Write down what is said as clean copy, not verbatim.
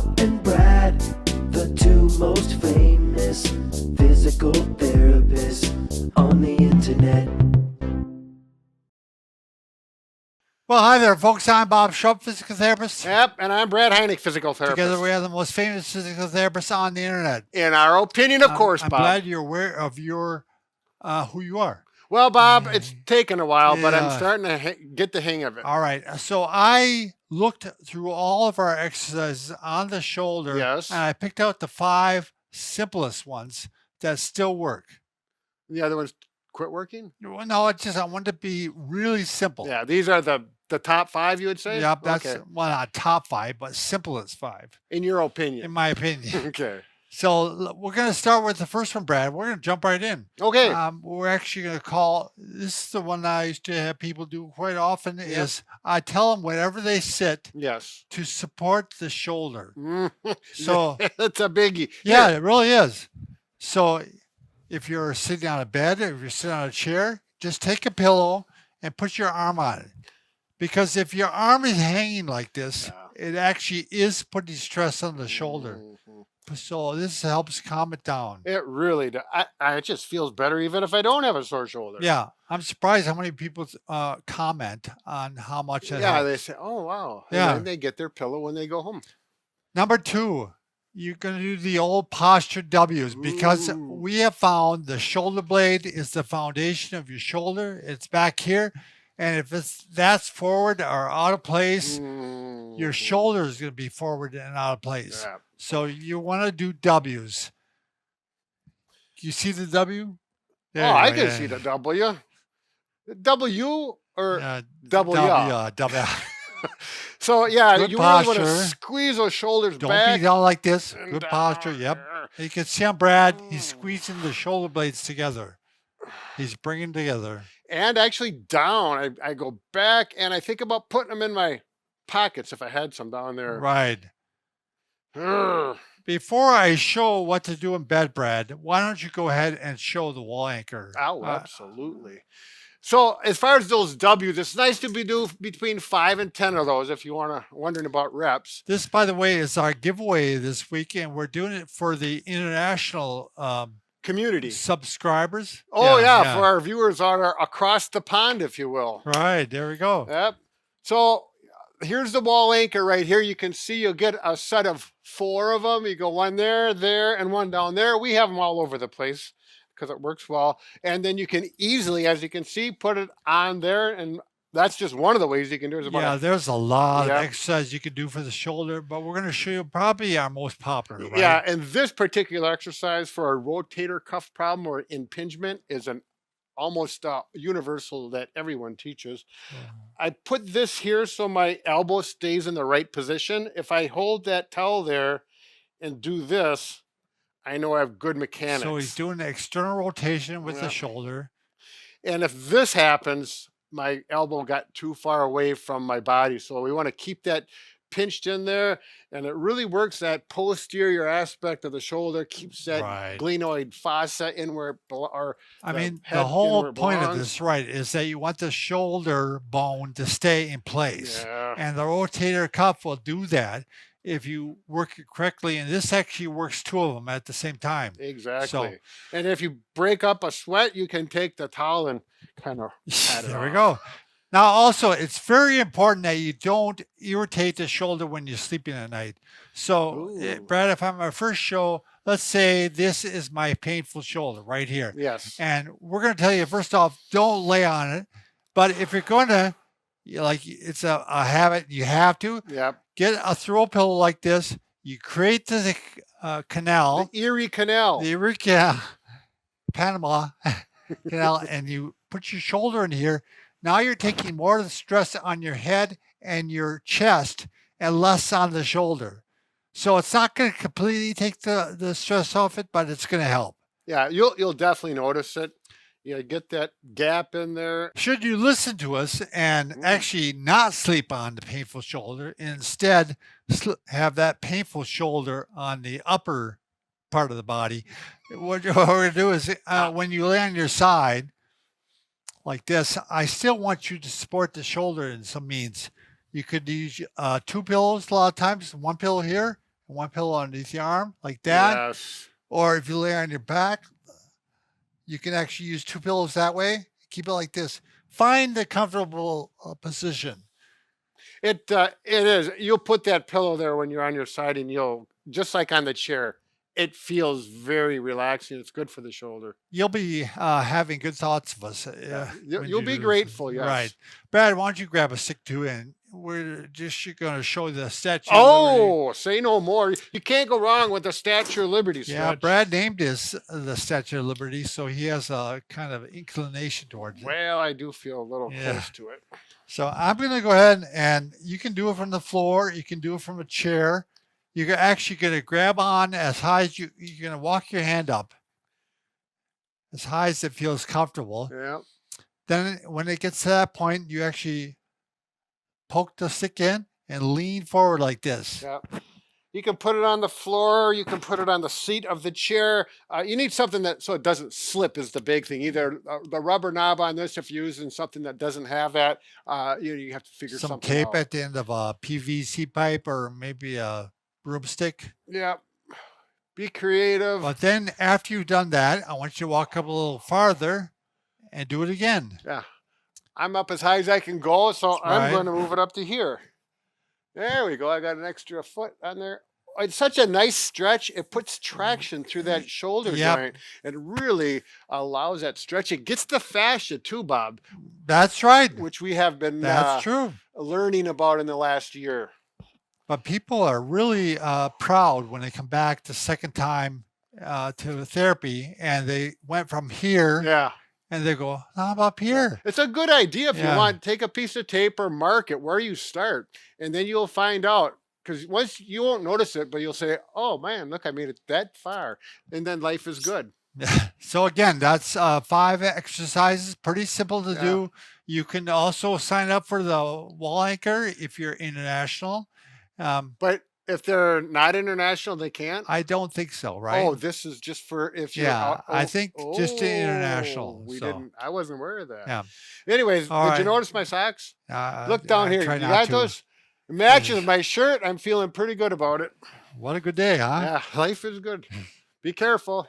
Bob and Brad, the two most famous physical therapists on the internet. Well, hi there, folks. I'm Bob Schrupp, physical therapist. Yep, and I'm Brad Heineck, physical therapist. Together we are the most famous physical therapists on the internet. In our opinion, of course, I'm Bob. glad you're aware of your who you are. Well, Bob, it's taken a while, but I'm Yeah. starting to get the hang of it. All right. So I looked through all of our exercises on the shoulder. Yes. And I picked out the 5 simplest ones that still work. The other ones quit working? Well, no, it's just I wanted to be really simple. Yeah, these are the top 5, you would say? Yep, that's okay. well, not top 5, but simplest 5, In your in opinion. my opinion. Okay. So we're going to start with the first one, Brad. We're going to jump right in. Okay. We're actually going to call, this is the one I used to have people do quite often, is I tell them whenever they sit Yes. to support the shoulder. So that's a biggie. yeah, Here. it really is. So if you're sitting on a bed, if you're sitting on a chair, just take a pillow and put your arm on it. Because if your arm is hanging like this, it actually is putting stress on the shoulder. So this helps calm it down. It really does. It just feels better even if I don't have a sore shoulder. Yeah, I'm surprised how many people comment on how much it Yeah, helps. they say, oh, wow. Yeah. And then they get their pillow when they go home. Number 2, you're going to do the old posture W's because Ooh. we have found the shoulder blade is the foundation of your shoulder. It's back here. And if that's forward or out of place, your shoulder is going to be forward and out of place. Yeah. So you want to do W's. You see the W? There Oh, you I go, can yeah. see the W. The W or W. W. So yeah, Good you really want to posture. squeeze those shoulders Don't back. be down like this. and Good down. posture. Yep. You can see on Brad, he's squeezing the shoulder blades together. He's bringing together. And actually down. I go back and I think about putting them in my pockets if I had some down there. Right. Urgh. Before I show what to do in bed, Brad, why don't you go ahead and show the wall anchor? Oh, absolutely. So as far as those W's, it's nice to do between 5 and 10 of those if you want to wondering about reps. This, by the way, is our giveaway this week, and we're doing it for the international Community. subscribers. Oh yeah, for our viewers are across the pond, if you will. Right, there we go. Yep. So here's the wall anchor right here. You can see you'll get a set of 4 of them. You go one there, and one down there. We have them all over the place because it works well. And then you can easily, as you can see, put it on there. And that's just one of the ways you can do it. Yeah, there's a lot Yeah. of exercise you can do for the shoulder, but we're going to show you probably our most popular. Right? Yeah, and this particular exercise for a rotator cuff problem or impingement is an almost universal that everyone teaches. I put this here so my elbow stays in the right position. If I hold that towel there and do this, I know I have good mechanics. So he's doing the external rotation with Yeah. the shoulder. And if this happens, my elbow got too far away from my body. So we want to keep that pinched in there. And it really works that posterior aspect of the shoulder, keeps that Right. glenoid fossa in where it or I the mean, head the in whole where it point of belongs. this, right, is that you want the shoulder bone to stay in place. Yeah. And the rotator cuff will do that if you work it correctly. And this actually works 2 of them at the same time. Exactly. And if you break up a sweat, you can take the towel and kind of pat it There we off. go. Now, also, it's very important that you don't irritate the shoulder when you're sleeping at night. So, Ooh. Brad, if I'm my first show, let's say this is my painful shoulder right here. Yes. And we're going to tell you, first off, don't lay on it. But if you're going to, like, it's a habit, you have to Yep. get a throw pillow like this. You create the canal, The Erie Canal. the Erie Canal, Panama Canal, and you put your shoulder in here. Now you're taking more of the stress on your head and your chest and less on the shoulder. So it's not going to completely take the stress off it, but it's going to help. Yeah, you'll definitely notice it. You get that gap in there. Should you listen to us and actually not sleep on the painful shoulder, instead have that painful shoulder on the upper part of the body, what we're going to do is when you lay on your side like this, I still want you to support the shoulder in some means. You could use 2 pillows a lot of times, 1 pillow here one pillow underneath the arm like that. Yes. Or if you lay on your back, you can actually use 2 pillows that way. Keep it like this. Find the comfortable position. It is. You'll put that pillow there when you're on your side, and you'll, just like on the chair, it feels very relaxing. It's good for the shoulder. You'll be having good thoughts of us. You'll be grateful. Yes. Right. Brad, why don't you grab a stick too, and we're just going to show the Statue of Liberty. Oh, say no more. You can't go wrong with the Statue of Liberty. Yeah, Stretch. Brad named his the Statue of Liberty, so he has a kind of inclination towards it. Well, I do feel a little close to it. So I'm going to go ahead, and you can do it from the floor. You can do it from a chair. You're actually going to grab on as high as you're going to walk your hand up as high as it feels comfortable. Yeah. Then when it gets to that point, you actually poke the stick in and lean forward like this. Yeah. You can put it on the floor. You can put it on the seat of the chair. You need something that so it doesn't slip is the big thing. Either the rubber knob on this, if you're using something that doesn't have that, you have to figure Some something tape out. at the end of a PVC pipe or maybe a broomstick. Yeah. Be creative. But then after you've done that, I want you to walk up a little farther and do it again. Yeah. I'm up as high as I can go, so I'm Right. going to move it up to here. There we go. I got an extra foot on there. It's such a nice stretch. It puts traction through that shoulder Yep. joint. It really allows that stretch. It gets the fascia too, Bob, That's right. which we have been That's true. learning about in the last year. But people are really proud when they come back the second time to therapy and they went from here Yeah. and they go, how about up here? It's a good idea if you Yeah. want. Take a piece of tape or mark it where you start, and then you'll find out. Because once you won't notice it, but you'll say, "Oh man, look, I made it that far," and then life is good. So again, that's 5 exercises, pretty simple to Yeah. do. You can also sign up for the wall anchor if you're international. But if they're not international, they can't. I don't think so, right? Oh, this is just for if you're. Yeah, out- I oh, think just the international, We so. didn't. I wasn't aware of that. Yeah. Anyways, All did you right. notice my socks? Look I down here. try You not got to. those? Matching with my shirt. I'm feeling pretty good about it. What a good day, huh? Yeah, life is good. Be careful.